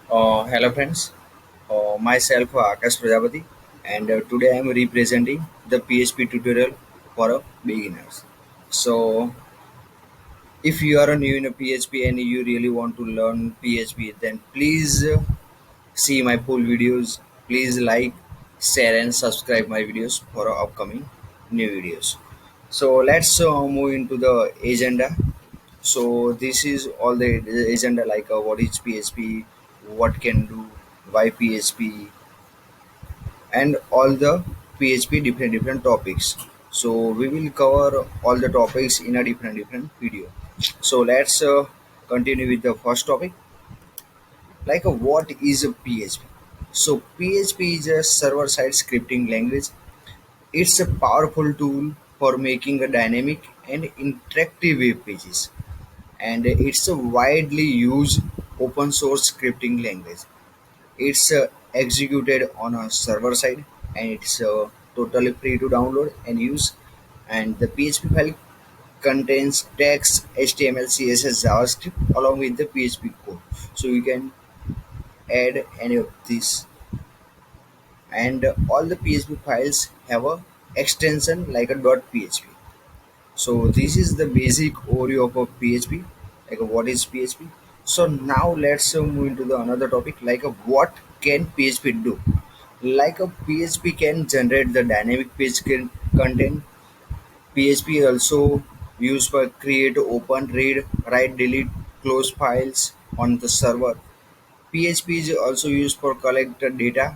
Hello friends, myself Akash Prajapati, and today I am representing the PHP tutorial for beginners. So, if you are new in a PHP and you really want to learn PHP, then please see my full videos. Please like, share, and subscribe my videos for upcoming new videos. So let's move into the agenda. So this is all the agenda like what is PHP, what can do, why PHP, and all the PHP different topics. So we will cover all the topics in a different video. So let's continue with the first topic like what is a PHP. So PHP is a server side scripting language. It's a powerful tool for making a dynamic and interactive web pages, and it's a widely used open source scripting language. It's executed on a server side, and it's totally free to download and use. And the PHP file contains text, HTML, CSS, JavaScript along with the PHP code. So you can add any of these, and all the PHP files have a extension like a .php. So this is the basic overview of a PHP, like what is PHP. So now let's move into the another topic, like what can PHP do. Like a PHP can generate the dynamic page content. PHP also used for create, open, read, write, delete, close files on the server. PHP is also used for collect the data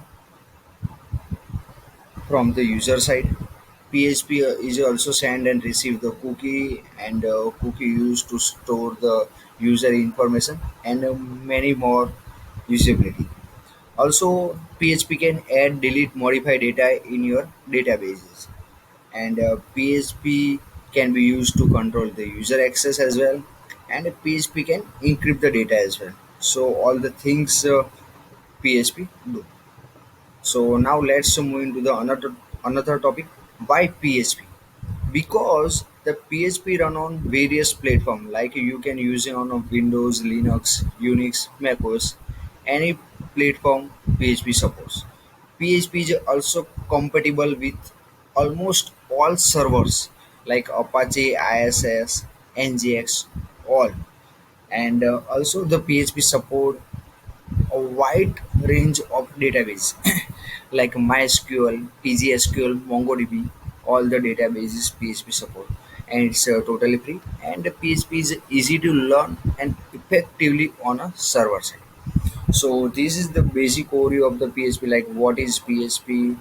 from the user side. PHP is also send and receive the cookie, and cookie used to store the user information, and many more usability. Also, PHP can add, delete, modify data in your databases, and PHP can be used to control the user access as well, and PHP can encrypt the data as well. So all the things PHP do. So now let's move into the another topic. Why PHP? Because the PHP run on various platforms, like you can use it on a Windows, Linux, Unix, macOS, any platform PHP supports. PHP is also compatible with almost all servers like Apache, ISS, NGX, all, and also the PHP support a wide range of database like MySQL, PGSQL, MongoDB, all the databases PHP support, and it's totally free. And PHP is easy to learn and effectively on a server side. So this is the basic overview of the PHP, like what is PHP,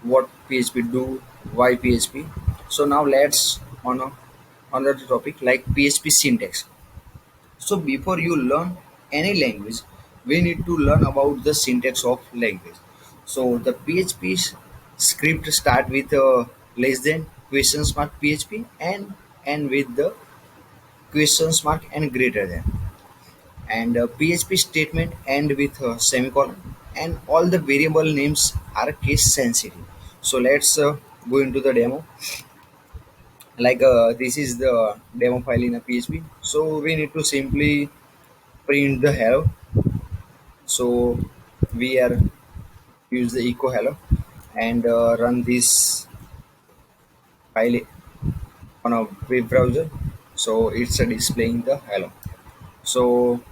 what PHP do, why PHP. So now let's on another topic like PHP syntax. So before you learn any language, we need to learn about the syntax of language. So the PHP script start with less than questions mark PHP and with the questions mark and greater than, and PHP statement end with a semicolon, and all the variable names are case sensitive. So let's go into the demo. Like this is the demo file in a PHP. So we need to simply print the hello. So we are use the echo hello and run this file on a web browser. So it's displaying the hello. So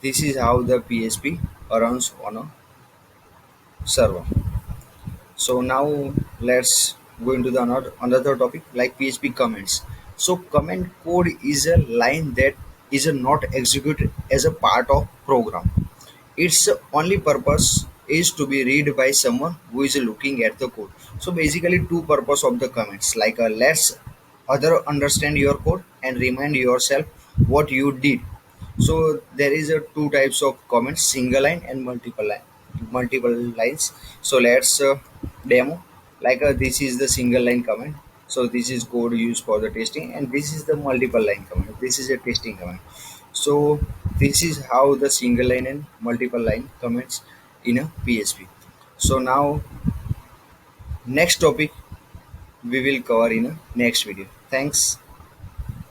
this is how the PHP runs on a server. So now let's go into the another topic like PHP comments. So comment code is a line that is not executed as a part of program. Its only purpose is to be read by someone who is looking at the code. So basically two purpose of the comments, like let's other understand your code and remind yourself what you did. So there is a two types of comments, single line and multiple lines. So let's demo, like this is the single line comment. So this is code used for the testing, and this is the multiple line comment, this is a testing comment. So this is how the single line and multiple line comments in a PHP. So now next topic we will cover in a next video. Thanks.